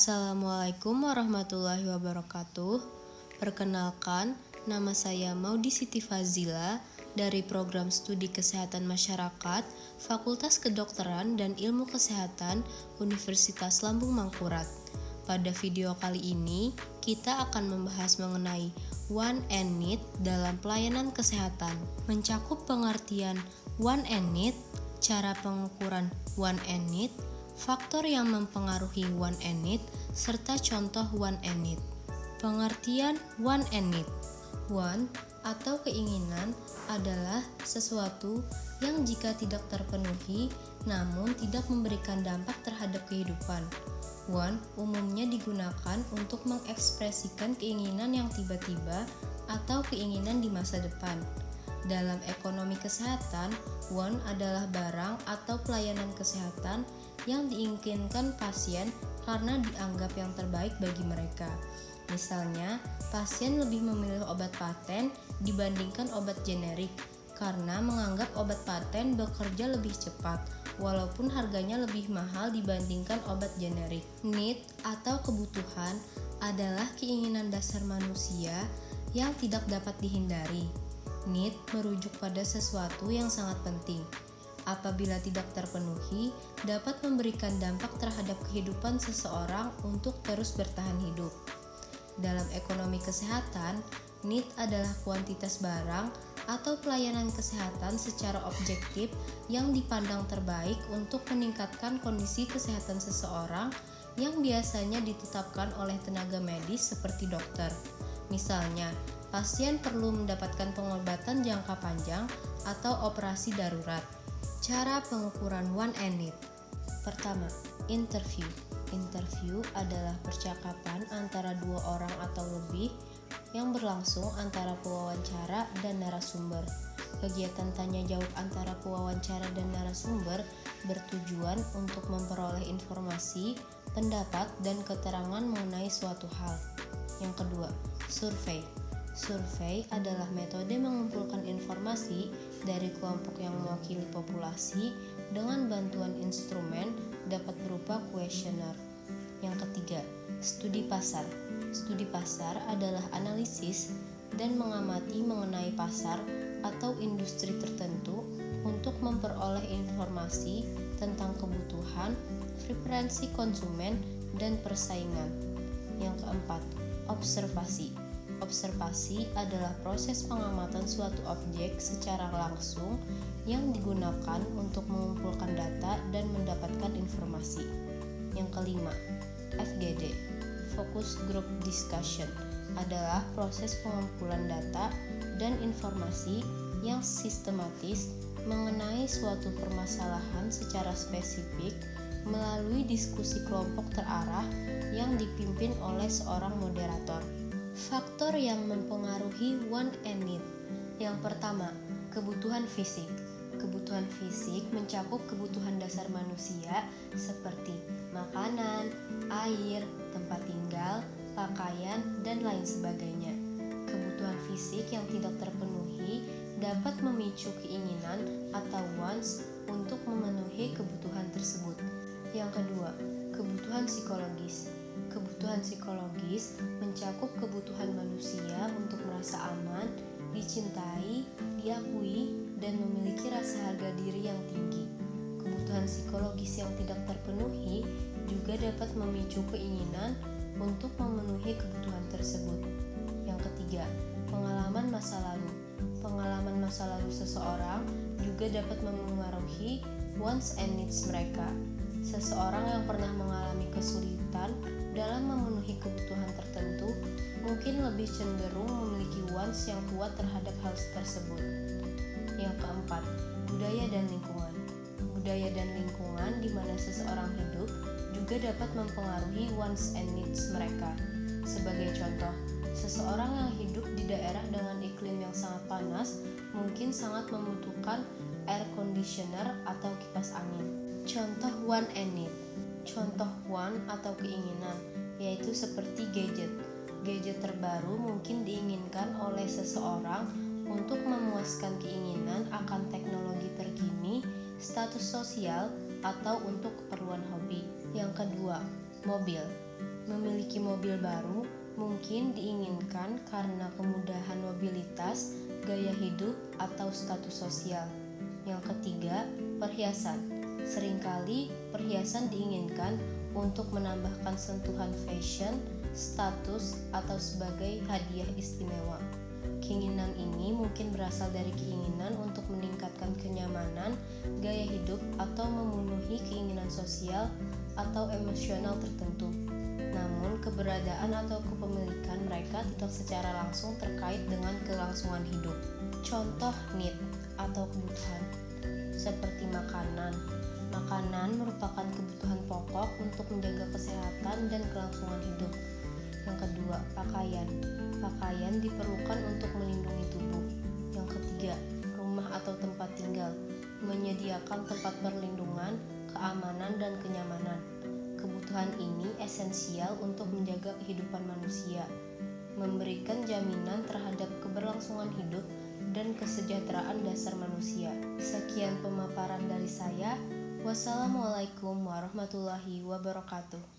Assalamualaikum warahmatullahi wabarakatuh. Perkenalkan, nama saya Maudi Siti Fazila dari Program Studi Kesehatan Masyarakat, Fakultas Kedokteran dan Ilmu Kesehatan, Universitas Lambung Mangkurat. Pada video kali ini, kita akan membahas mengenai want and need dalam pelayanan kesehatan. Mencakup pengertian want and need, cara pengukuran want and need, faktor yang mempengaruhi want and need, serta contoh want and need. Pengertian want and need. Want atau keinginan adalah sesuatu yang jika tidak terpenuhi namun tidak memberikan dampak terhadap kehidupan. Want umumnya digunakan untuk mengekspresikan keinginan yang tiba-tiba atau keinginan di masa depan. Dalam ekonomi kesehatan, want adalah barang atau pelayanan kesehatan yang diinginkan pasien karena dianggap yang terbaik bagi mereka. Misalnya, pasien lebih memilih obat paten dibandingkan obat generik karena menganggap obat paten bekerja lebih cepat, walaupun harganya lebih mahal dibandingkan obat generik. Need atau kebutuhan adalah keinginan dasar manusia yang tidak dapat dihindari. Need merujuk pada sesuatu yang sangat penting. Apabila tidak terpenuhi, dapat memberikan dampak terhadap kehidupan seseorang untuk terus bertahan hidup. Dalam ekonomi kesehatan, need adalah kuantitas barang atau pelayanan kesehatan secara objektif yang dipandang terbaik untuk meningkatkan kondisi kesehatan seseorang yang biasanya ditetapkan oleh tenaga medis seperti dokter. Misalnya, pasien perlu mendapatkan pengobatan jangka panjang atau operasi darurat. Cara pengukuran want and need. Pertama, interview. Interview adalah percakapan antara dua orang atau lebih yang berlangsung antara pewawancara dan narasumber. Kegiatan tanya jawab antara pewawancara dan narasumber bertujuan untuk memperoleh informasi, pendapat, dan keterangan mengenai suatu hal. Yang kedua, survei. Survei adalah metode mengumpulkan informasi dari kelompok yang mewakili populasi dengan bantuan instrumen dapat berupa kuesioner. Yang ketiga, studi pasar. Studi pasar adalah analisis dan mengamati mengenai pasar atau industri tertentu untuk memperoleh informasi tentang kebutuhan, preferensi konsumen, dan persaingan. Yang keempat, observasi. Observasi adalah proses pengamatan suatu objek secara langsung yang digunakan untuk mengumpulkan data dan mendapatkan informasi. Yang kelima, FGD, Focus Group Discussion, adalah proses pengumpulan data dan informasi yang sistematis mengenai suatu permasalahan secara spesifik melalui diskusi kelompok terarah yang dipimpin oleh seorang moderator. Faktor yang mempengaruhi want and need. Yang pertama, kebutuhan fisik. Kebutuhan fisik mencakup kebutuhan dasar manusia seperti makanan, air, tempat tinggal, pakaian, dan lain sebagainya. Kebutuhan fisik yang tidak terpenuhi dapat memicu keinginan atau wants untuk memenuhi kebutuhan tersebut. Yang kedua, kebutuhan psikologis. Kebutuhan psikologis mencakup kebutuhan manusia untuk merasa aman, dicintai, diakui, dan memiliki rasa harga diri yang tinggi. Kebutuhan psikologis yang tidak terpenuhi juga dapat memicu keinginan untuk memenuhi kebutuhan tersebut. Yang ketiga, pengalaman masa lalu. Pengalaman masa lalu seseorang juga dapat memengaruhi wants and needs mereka. Seseorang yang pernah mengalami kesulitan dalam memenuhi kebutuhan tertentu mungkin lebih cenderung memiliki wants yang kuat terhadap hal tersebut. Yang keempat, budaya dan lingkungan. Budaya dan lingkungan di mana seseorang hidup juga dapat mempengaruhi wants and needs mereka. Sebagai contoh, seseorang yang hidup di daerah dengan iklim yang sangat panas mungkin sangat membutuhkan air conditioner atau kipas angin. Contoh want and need. Contoh want atau keinginan yaitu seperti gadget. Gadget terbaru mungkin diinginkan oleh seseorang untuk memuaskan keinginan akan teknologi terkini, status sosial, atau untuk keperluan hobi. Yang kedua, mobil. Memiliki mobil baru mungkin diinginkan karena kemudahan mobilitas, gaya hidup, atau status sosial. Yang ketiga, perhiasan. Seringkali perhiasan diinginkan untuk menambahkan sentuhan fashion, status, atau sebagai hadiah istimewa. Keinginan ini mungkin berasal dari keinginan untuk meningkatkan kenyamanan, gaya hidup, atau memenuhi keinginan sosial atau emosional tertentu. Namun, keberadaan atau kepemilikan mereka tidak secara langsung terkait dengan kelangsungan hidup. Contoh need atau kebutuhan, seperti makanan. Makanan merupakan kebutuhan pokok untuk menjaga kesehatan dan kelangsungan hidup. Yang kedua, pakaian. Pakaian diperlukan untuk melindungi tubuh. Yang ketiga, rumah atau tempat tinggal, menyediakan tempat perlindungan, keamanan, dan kenyamanan. Kebutuhan ini esensial untuk menjaga kehidupan manusia, memberikan jaminan terhadap keberlangsungan hidup dan kesejahteraan dasar manusia. Sekian pemaparan dari saya. Wassalamualaikum warahmatullahi wabarakatuh.